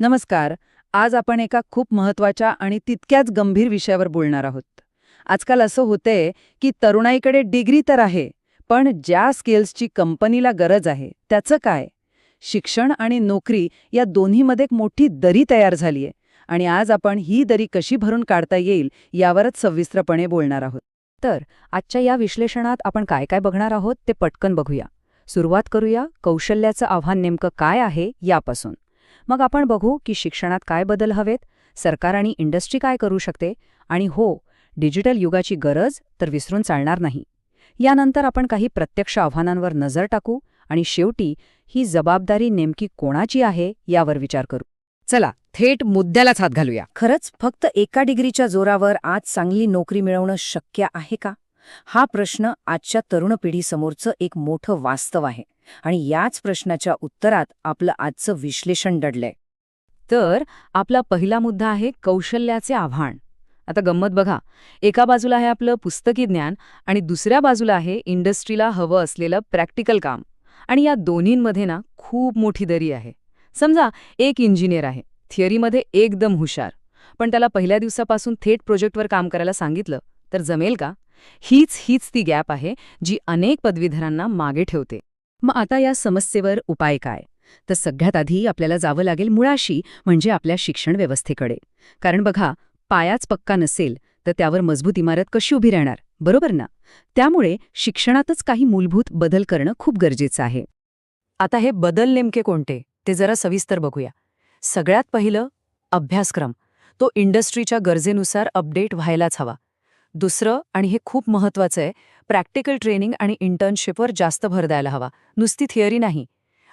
नमस्कार. आज आपण एका खूप महत्त्वाच्या आणि तितक्याच गंभीर विषयावर बोलणार आहोत. आजकाल असं होतंय की तरुणाईकडे डिग्री तर आहे, पण ज्या स्किल्सची कंपनीला गरज आहे त्याचं काय? शिक्षण आणि नोकरी या दोन्हीमध्ये एक मोठी दरी तयार झालीय आणि आज आपण ही दरी कशी भरून काढता येईल यावरच सविस्तरपणे बोलणार आहोत. तर आजच्या या विश्लेषणात आपण काय काय बघणार आहोत ते पटकन बघूया. सुरुवात करूया कौशल्याचं आव्हान नेमकं काय आहे यापासून. मग आपण बघू की शिक्षणात काय बदल हवेत, सरकार आणि इंडस्ट्री काय करू शकते, आणि हो, डिजिटल युगाची गरज तर विसरून चालणार नाही. यानंतर आपण काही प्रत्यक्ष आव्हानांवर नजर टाकू आणि शेवटी ही जबाबदारी नेमकी कोणाची आहे यावर विचार करू. चला थेट मुद्द्यालाच हात घालूया. खरंच फक्त एका डिग्रीच्या जोरावर आज चांगली नोकरी मिळवणं शक्य आहे का? हा प्रश्न आजच्या तरुण पिढीसमोरचं एक मोठं वास्तव आहे आणि याच प्रश्नाच्या उत्तरात आपलं आजचं विश्लेषण दडलंय. तर आपला पहिला मुद्दा आहे कौशल्याचे आव्हान. आता गंमत बघा, एका बाजूला आहे आपलं पुस्तकी ज्ञान आणि दुसऱ्या बाजूला आहे इंडस्ट्रीला हवं असलेलं प्रॅक्टिकल काम. आणि या दोन्हींमध्ये ना खूप मोठी दरी आहे. समजा एक इंजिनियर आहे, थिअरीमध्ये एकदम हुशार, पण त्याला पहिल्या दिवसापासून थेट प्रोजेक्टवर काम करायला सांगितलं तर जमेल का? हीच ती गॅप आहे जी अनेक पदवीधरांना मागे ठेवते. मग आता या समस्येवर उपाय काय? तर सगळ्यात आधी आपल्याला जावं लागेल मुळाशी, म्हणजे आपल्या शिक्षण व्यवस्थेकडे. कारण बघा, पायाच पक्का नसेल तर त्यावर मजबूत इमारत कशी उभी राहणार, बरोबर ना? त्यामुळे शिक्षणातच काही मूलभूत बदल करणं खूप गरजेचं आहे. आता हे बदल नेमके कोणते ते जरा सविस्तर बघूया. सगळ्यात पहिलं, अभ्यासक्रम. तो इंडस्ट्रीच्या गरजेनुसार अपडेट व्हायलाच हवा. दुसरं, आणि हे खूप महत्त्वाचं आहे, प्रॅक्टिकल ट्रेनिंग आणि इंटर्नशिपवर जास्त भर द्यायला हवा, नुसती थिअरी नाही.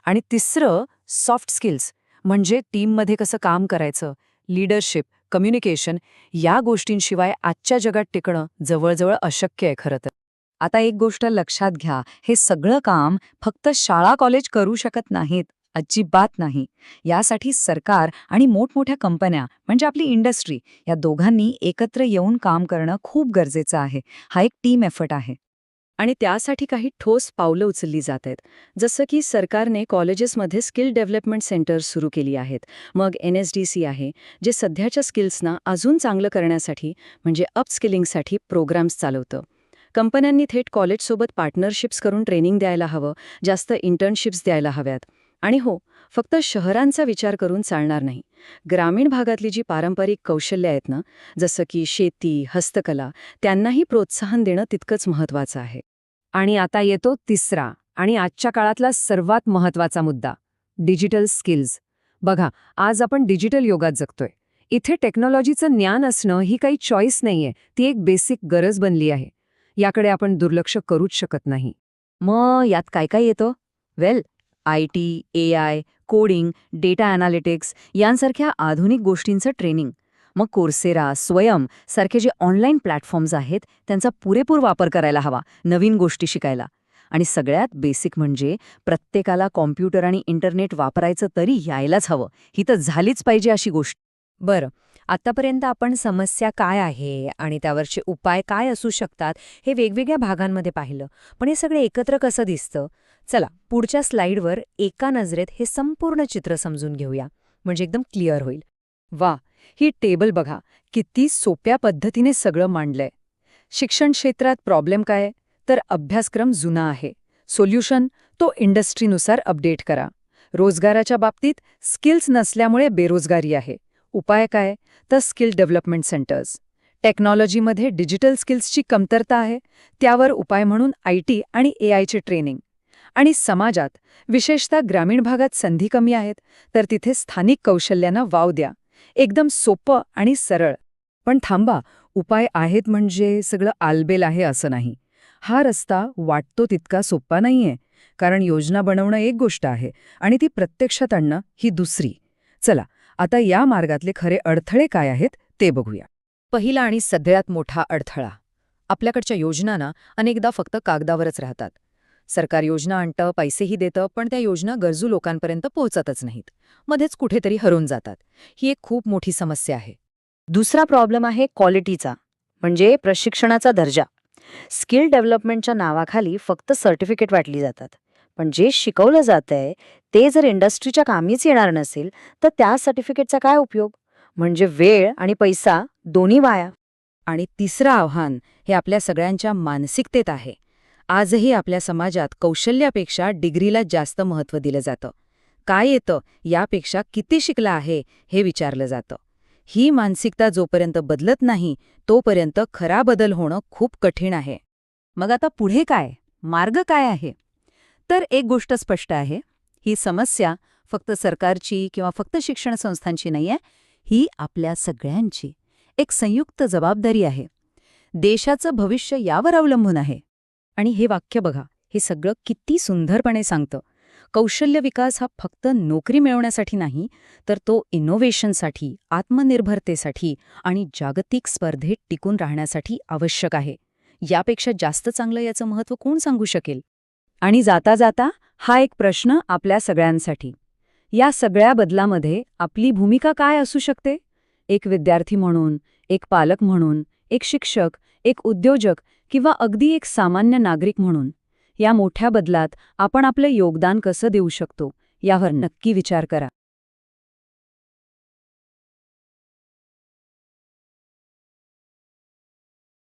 आणि तिसरं, सॉफ्ट स्किल्स, म्हणजे टीममध्ये कसं काम करायचं, लीडरशिप, कम्युनिकेशन, या गोष्टींशिवाय आजच्या जगात टिकणं जवळजवळ अशक्य आहे खरं तर. आता एक गोष्ट लक्षात घ्या, हे सगळं काम फक्त शाळा कॉलेज करू शकत नाहीत, अजिबात नाही. यासाठी सरकार आणि मोठमोठ्या कंपन्या, म्हणजे आपली इंडस्ट्री, या दोघांनी एकत्र येऊन काम करणं खूप गरजेचं आहे. हा एक टीम एफर्ट आहे. आणि त्यासाठी काही ठोस पावलं उचलली जात आहेत. जसं की सरकारने कॉलेजेसमध्ये स्किल डेव्हलपमेंट सेंटर्स सुरू केली आहेत. मग NSDC आहे, जे सध्याच्या स्किल्सना अजून चांगलं करण्यासाठी, म्हणजे अपस्किलिंगसाठी प्रोग्राम्स चालवतं. कंपन्यांनी थेट कॉलेजसोबत पार्टनरशिप्स करून ट्रेनिंग द्यायला हवं, जास्त इंटर्नशिप्स द्यायला हव्यात. आणि हो, फक्त शहरांचा विचार करून चालणार नाही. ग्रामीण भागातली जी पारंपरिक कौशल्य आहेत ना, जसं की शेती, हस्तकला, त्यांनाही प्रोत्साहन देणं तितकंच महत्त्वाचं आहे. आणि आता येतो तिसरा आणि आजच्या काळातला सर्वात महत्त्वाचा मुद्दा, डिजिटल स्किल्स. बघा, आज आपण डिजिटल युगात जगतोय. इथे टेक्नॉलॉजीचं ज्ञान असणं ही काही चॉईस नाहीये, ती एक बेसिक गरज बनली आहे. याकडे आपण दुर्लक्ष करूच शकत नाही. मग यात काय काय येतं? वेल, IT, AI, coding, data analytics यांसारख्या आधुनिक गोष्टींचं ट्रेनिंग. मग कोर्सेरा, स्वयं सारखे जे ऑनलाईन प्लॅटफॉर्म्स आहेत त्यांचा पुरेपूर वापर करायला हवा नवीन गोष्टी शिकायला. आणि सगळ्यात बेसिक म्हणजे प्रत्येकाला कॉम्प्युटर आणि इंटरनेट वापरायचं तरी यायलाच हवं. ही तर झालीच पाहिजे अशी गोष्ट. बरं, आतापर्यंत आपण समस्या काय आहे आणि त्यावरचे उपाय काय असू शकतात हे वेगवेगळ्या भागांमध्ये पाहिलं. पण हे सगळे एकत्र कसं दिसतं? चला पुढच्या स्लाइडवर एका नजरेत हे संपूर्ण चित्र समजून घेऊया, म्हणजे एकदम क्लिअर होईल. वा, ही टेबल बघा, किती सोप्या पद्धतीने सगळं मांडलंय. शिक्षण क्षेत्रात प्रॉब्लेम काय? तर अभ्यासक्रम जुना आहे. सोल्युशन, तो इंडस्ट्रीनुसार अपडेट करा. रोजगाराच्या बाबतीत स्किल्स नसल्यामुळे बेरोजगारी आहे. उपाय काय? तर स्किल डेव्हलपमेंट सेंटर्स. टेक्नॉलॉजीमध्ये डिजिटल स्किल्सची कमतरता आहे, त्यावर उपाय म्हणून IT आणि AIचे ट्रेनिंग. आणि समाजात, विशेषतः ग्रामीण भागात संधी कमी आहेत, तर तिथे स्थानिक कौशल्यांना वाव द्या. एकदम सोपं आणि सरळ. पण थांबा, उपाय आहेत म्हणजे सगळं आलबेल आहे असं नाही. हा रस्ता वाटतो तितका सोपा नाहीये, कारण योजना बनवणं एक गोष्ट आहे आणि ती प्रत्यक्षात आणणं ही दुसरी. चला, आता या मार्गातले खरे अडथळे काय आहेत ते बघूया. पहिला आणि सगळ्यात मोठा अडथळा, आपल्याकडच्या योजना ना अनेकदा फक्त कागदावरच राहतात. सरकार योजना आणतं, पैसेही देतं, पण त्या योजना गरजू लोकांपर्यंत पोहोचतच नाहीत. मध्येच कुठेतरी हरवून जातात. ही एक खूप मोठी समस्या आहे. दुसरा प्रॉब्लेम आहे क्वालिटीचा, म्हणजे प्रशिक्षणाचा दर्जा. स्किल डेव्हलपमेंटच्या नावाखाली फक्त सर्टिफिकेट वाटली जातात, पण जे शिकवलं जातंय ते जर इंडस्ट्रीच्या कामीच येणार नसेल तर त्या सर्टिफिकेटचा काय उपयोग? म्हणजे वेळ आणि पैसा दोन्ही वाया. आणि तिसरं आव्हान हे आपल्या सगळ्यांच्या मानसिकतेत आहे. आजही आपल्या समाजात कौशल्यापेक्षा डिग्रीला जास्त महत्त्व दिलं जातं. काय येतं यापेक्षा किती शिकला आहे हे विचारलं जातं. ही मानसिकता जोपर्यंत बदलत नाही तोपर्यंत खरा बदल होणं खूप कठीण आहे. मग आता पुढे काय? मार्ग काय आहे? तर एक गोष्ट स्पष्ट आहे, ही समस्या फक्त सरकारची किंवा फक्त शिक्षण संस्थांची नाहीये, ही आपल्या सगळ्यांची एक संयुक्त जबाबदारी आहे. देशाचं भविष्य यावर अवलंबून आहे. आणि हे वाक्य बघा, हे सगळं किती सुंदरपणे सांगतं. कौशल्य विकास हा फक्त नोकरी मिळवण्यासाठी नाही, तर तो इनोव्हेशनसाठी, आत्मनिर्भरतेसाठी आणि जागतिक स्पर्धेत टिकून राहण्यासाठी आवश्यक आहे. यापेक्षा जास्त चांगलं याचं महत्त्व कोण सांगू शकेल? आणि जाता जाता हा एक प्रश्न आपल्या सगळ्यांसाठी. या सगळ्या बदलामध्ये आपली भूमिका काय असू शकते? एक विद्यार्थी म्हणून, एक पालक म्हणून, एक शिक्षक, एक उद्योजक किंवा अगदी एक सामान्य नागरिक म्हणून या मोठ्या बदलात आपण आपलं योगदान कसं देऊ शकतो यावर नक्की विचार करा.